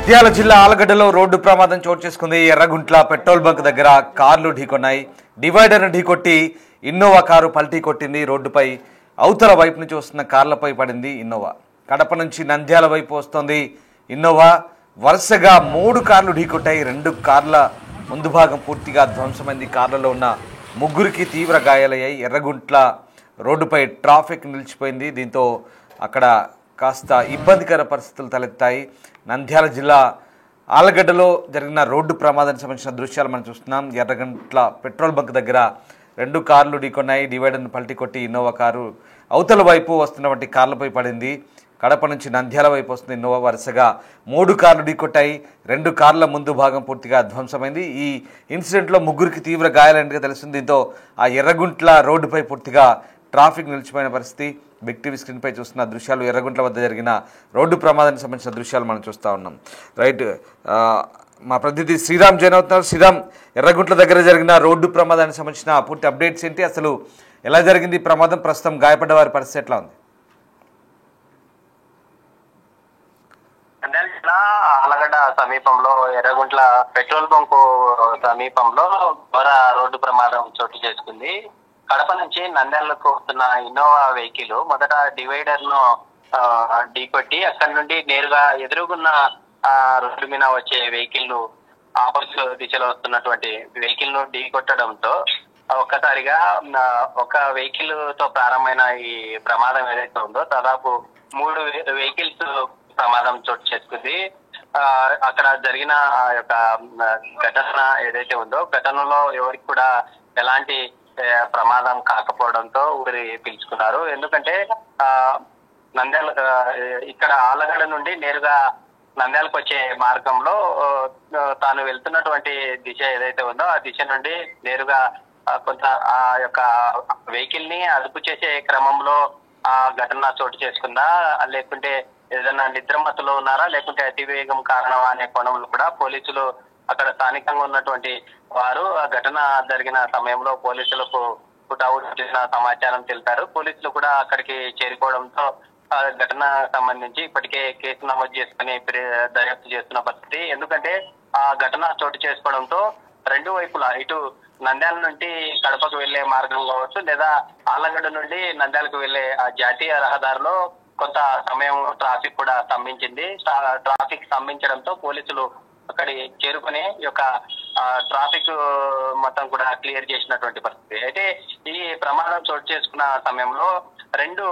నంద్యాల జిల్లా ఆలగడ్డలో రోడ్డు ప్రమాదం చోటు చేసుకుంది. ఎర్రగుంట్ల పెట్రోల్ బంక్ దగ్గర కార్లు ఢీకొన్నాయి. డివైడర్ను ఢీకొట్టి ఇన్నోవా కారు పల్టీ కొట్టింది. రోడ్డుపై అవతల వైపు నుంచి వస్తున్న కార్లపై పడింది ఇన్నోవా. కడప నుంచి నంద్యాల వైపు వస్తోంది ఇన్నోవా. వరుసగా 3 కార్లు ఢీకొట్టాయి. 2 కార్ల ముందు భాగం పూర్తిగా ధ్వంసమైంది. కార్లలో ఉన్న 3కి తీవ్ర గాయాలయ్యాయి. ఎర్రగుంట్ల రోడ్డుపై ట్రాఫిక్ నిలిచిపోయింది. దీంతో అక్కడ కాస్త ఇబ్బందికర పరిస్థితులు తలెత్తాయి. నంద్యాల జిల్లా ఆలగడ్డలో జరిగిన రోడ్డు ప్రమాదానికి సంబంధించిన దృశ్యాలు మనం చూస్తున్నాం. ఎర్రగంట్ల పెట్రోల్ బంక్ దగ్గర 2 కార్లు ఢీకొన్నాయి. డివైడర్ను పల్టీ కొట్టి ఇన్నోవా కారు అవతల వైపు వస్తున్నటువంటి కార్లపై పడింది. కడప నుంచి నంద్యాల వైపు వస్తున్న ఇన్నోవా వరుసగా 3 కార్లు ఢీకొట్టాయి. 2 కార్ల ముందు భాగం పూర్తిగా ధ్వంసమైంది. ఈ ఇన్సిడెంట్లో 3కి తీవ్ర గాయాలైనట్టుగా తెలుస్తుంది. దీంతో ఆ ఎర్రగుంట్ల రోడ్డుపై పూర్తిగా ట్రాఫిక్ నిలిచిపోయిన పరిస్థితి. బిగ్ టీవీ స్క్రీన్పై చూస్తున్న దృశ్యాలు ఎర్రగుంట్ల వద్ద జరిగిన రోడ్డు ప్రమాదానికి సంబంధించిన దృశ్యాలు మనం చూస్తూ ఉన్నాం. రైట్, మా ప్రతినిధి శ్రీరామ్ జైన్ అవుతున్నారు. శ్రీరామ్, ఎర్రగుంట్ల దగ్గర జరిగిన రోడ్డు ప్రమాదానికి సంబంధించిన పూర్తి అప్డేట్స్ ఏంటి? అసలు ఎలా జరిగింది ప్రమాదం? ప్రస్తుతం గాయపడ్డ వారి పరిస్థితి ఎట్లా ఉంది? నంద్యాల జిల్లా ఆలగడ్డ సమీపంలో ఎర్రగుంట్ల పెట్రోల్ బంకు సమీపంలో ఘోర రోడ్డు ప్రమాదం చోటు చేసుకుంది. కడప నుంచి నంద్యాలకు వస్తున్న ఇన్నోవా వెహికల్ మొదట డివైడర్ ను ఢీకొట్టి అక్కడి నుండి నేరుగా ఎదురుగున్న రోడ్డు మీద వచ్చే వెహికల్ ను ఆపోజిట్ దిశలో వస్తున్నటువంటి వెహికల్ ను ఢీకొట్టడంతో ఒక్కసారిగా ఒక వెహికల్ తో ప్రారంభమైన ఈ ప్రమాదం ఏదైతే ఉందో దాదాపు 3 వెహికల్స్ ప్రమాదం చోటు చేసుకుంది. అక్కడ జరిగిన ఆ యొక్క ఘటన ఏదైతే ఉందో ఘటనలో ఎవరికి కూడా ఎలాంటి ప్రమాదం కాకపోవడంతో ఊరి పిలుచుకున్నారు. ఎందుకంటే నంద్యాల ఇక్కడ ఆలగడ్డ నుండి నేరుగా నంద్యాలకు వచ్చే మార్గంలో తాను వెళ్తున్నటువంటి దిశ ఏదైతే ఉందో ఆ దిశ నుండి నేరుగా కొంత ఆ యొక్క వెహికల్ ని అదుపు చేసే క్రమంలో ఆ ఘటన చోటు చేసుకుందా, లేకుంటే ఏదైనా నిద్రమత్తులో ఉన్నారా, లేకుంటే అతివేగం కారణమా అనే కోణంలో కూడా పోలీసులు అక్కడ స్థానికంగా ఉన్నటువంటి వారు ఆ ఘటన జరిగిన సమయంలో పోలీసులకు చేసిన సమాచారం తెలిపారు. పోలీసులు కూడా అక్కడికి చేరుకోవడంతో ఆ ఘటన సంబంధించి ఇప్పటికే కేసు నమోదు చేసుకుని దర్యాప్తు చేస్తున్న పరిస్థితి. ఎందుకంటే ఆ ఘటన చోటు చేసుకోవడంతో 2 వైపులా ఇటు నంద్యాల నుండి కడపకు వెళ్లే మార్గం కావచ్చు, లేదా ఆలగడ్డ నుండి నంద్యాలకు వెళ్లే ఆ జాతీయ రహదారిలో కొంత సమయం ట్రాఫిక్ కూడా స్తంభించింది. ట్రాఫిక్ స్తంభించడంతో పోలీసులు అక్కడి చేరుకుని ఈ యొక్క ట్రాఫిక్ మొత్తం కూడా క్లియర్ చేసినటువంటి పరిస్థితి. అయితే ఈ ప్రమాదం చోటు చేసుకున్న సమయంలో 2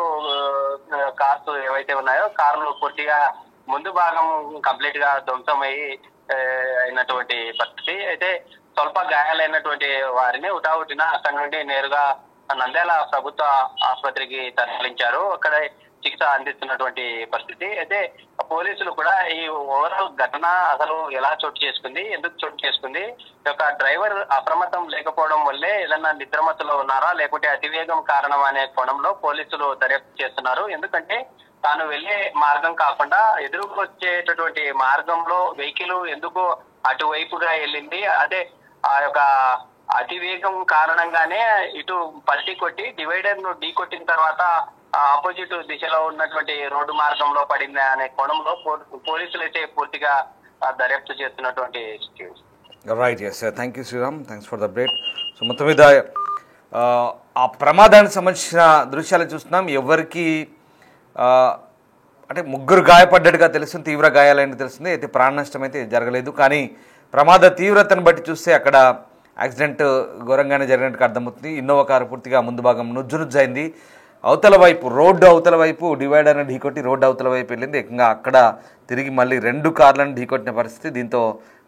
కార్స్ ఏవైతే ఉన్నాయో కార్లు పూర్తిగా ముందు భాగం కంప్లీట్ గా అయినటువంటి పరిస్థితి. అయితే స్వల్ప గాయాలైనటువంటి వారిని ఉటావుటిన అక్కడి నుండి నేరుగా నంద్యాల ప్రభుత్వ ఆసుపత్రికి తరలించారు. అక్కడ చికిత్స అందిస్తున్నటువంటి పరిస్థితి. అయితే పోలీసులు కూడా ఈ ఓవరాల్ ఘటన అసలు ఎలా చోటు చేసుకుంది, ఎందుకు చోటు చేసుకుంది, ఈ యొక్క డ్రైవర్ అప్రమత్తం లేకపోవడం వల్లే ఏదన్నా నిద్రమత్తులో ఉన్నారా, లేకుంటే అతివేగం కారణం అనే కోణంలో పోలీసులు దర్యాప్తు చేస్తున్నారు. ఎందుకంటే తాను వెళ్లే మార్గం కాకుండా ఎదురుకు వచ్చేటటువంటి మార్గంలో వెహికల్ ఎందుకు అటువైపుగా వెళ్ళింది, అదే ఆ యొక్క అతివేగం కారణంగానే ఇటు పల్టీ కొట్టి డివైడర్ ను ఢీ కొట్టిన తర్వాత ఆపోజిట్ దిశలో ఉన్నటువంటి రోడ్డు మార్గంలో పడింది అనే కోణంలో పోలీసులు అయితే పూర్తిగా దర్యాప్తు చేస్తున్నటువంటి situation. Right, yes, thank you Sriram, thanks for the update. So మొత్తం మీద ఆ ప్రమాదానికి సంబంధించిన దృశ్యాలు చూస్తున్నాం. ఎవరికి అంటే 3 గాయపడ్డట్టుగా తెలుస్తుంది, తీవ్ర గాయాలని తెలుస్తుంది. అయితే ప్రాణ నష్టం అయితే జరగలేదు. కానీ ప్రమాద తీవ్రతను బట్టి చూస్తే అక్కడ యాక్సిడెంట్ ఘోరంగానే జరిగినట్టుగా అర్థమవుతుంది. ఇన్నోవా కారు పూర్తిగా ముందు భాగం నుజ్జునుజ్జైంది. అవతల వైపు రోడ్డు అవతల వైపు డివైడర్ని ఢీకొట్టి రోడ్డు అవతల వైపు వెళ్ళింది. ఏకంగా అక్కడ తిరిగి మళ్ళీ 2 కార్లను ఢీకొట్టిన పరిస్థితి. దీంతో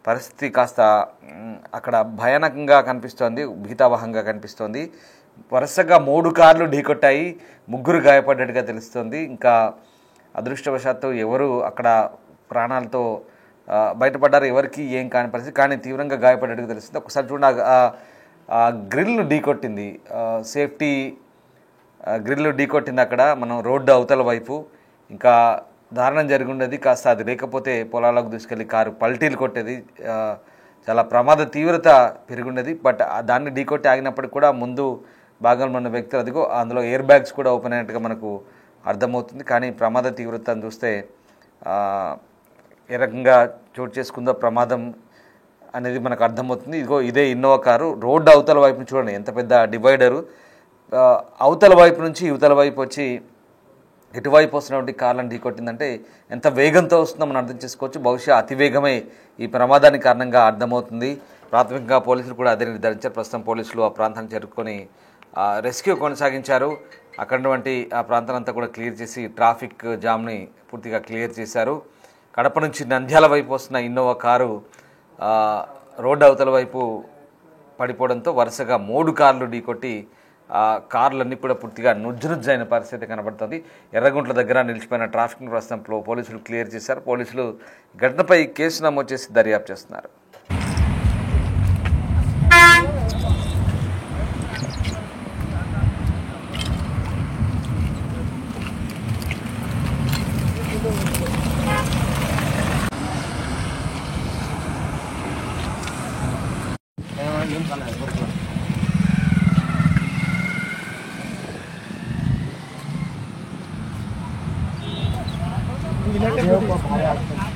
పరిస్థితి కాస్త అక్కడ భయానకంగా కనిపిస్తోంది, భీతావహంగా కనిపిస్తోంది. వరుసగా 3 కార్లు ఢీకొట్టాయి, 3 గాయపడ్డట్టుగా తెలుస్తోంది. ఇంకా అదృష్టవశాత్తు ఎవరు అక్కడ ప్రాణాలతో బయటపడ్డారు, ఎవరికి ఏం కాని పరిస్థితి. కానీ తీవ్రంగా గాయపడ్డట్టుగా తెలుస్తుంది. ఒకసారి చూడండి, గ్రిల్ను ఢీకొట్టింది, సేఫ్టీ గ్రిల్ ఢీకొట్టింది అక్కడ మనం రోడ్డు అవతల వైపు. ఇంకా దారుణం జరిగి ఉండేది. కాస్త అది లేకపోతే పొలాలకు దూసుకెళ్ళి కారు పల్టీలు కొట్టేది. చాలా ప్రమాద తీవ్రత పెరుగుండేది. బట్ దాన్ని ఢీకొట్టి ఆగినప్పటికి కూడా ముందు భాగంలో ఉన్న వ్యక్తులు అదిగో అందులో ఎయిర్ బ్యాగ్స్ కూడా ఓపెన్ అయినట్టుగా మనకు అర్థమవుతుంది. కానీ ప్రమాద తీవ్రతను చూస్తే ఏ రకంగా చోటు చేసుకుందో ప్రమాదం అనేది మనకు అర్థమవుతుంది. ఇదే ఇన్నోవా కారు రోడ్డు అవతల వైపు నుంచి చూడండి ఎంత పెద్ద డివైడరు, అవతల వైపు నుంచి యువతల వైపు వచ్చి ఇటువైపు వస్తున్నటువంటి కార్లను ఢీకొట్టిందంటే ఎంత వేగంతో వస్తుందో మనం అర్థం చేసుకోవచ్చు. బహుశా అతివేగమే ఈ ప్రమాదానికి కారణంగా అర్థమవుతుంది. ప్రాథమికంగా పోలీసులు కూడా అదే నిర్ధారించారు. ప్రస్తుతం పోలీసులు ఆ ప్రాంతాన్ని చేరుకొని రెస్క్యూ కొనసాగించారు. అక్కడటువంటి ఆ ప్రాంతాన్ని కూడా క్లియర్ చేసి ట్రాఫిక్ జామ్ని పూర్తిగా క్లియర్ చేశారు. కడప నుంచి నంద్యాల వైపు వస్తున్న ఇన్నోవా కారు రోడ్డు అవతల వైపు పడిపోవడంతో వరుసగా 3 కార్లు ఢీకొట్టి కార్లన్నీ కూడా పూర్తిగా నుజ్జునుజ్జైన పరిస్థితి కనబడుతుంది. ఎర్రగుంట్ల దగ్గర నిలిచిపోయిన ట్రాఫిక్ను ప్రస్తుతం పోలీసులు క్లియర్ చేశారు. పోలీసులు ఘటనపై కేసు నమోదు చేసి దర్యాప్తు చేస్తున్నారు. Ini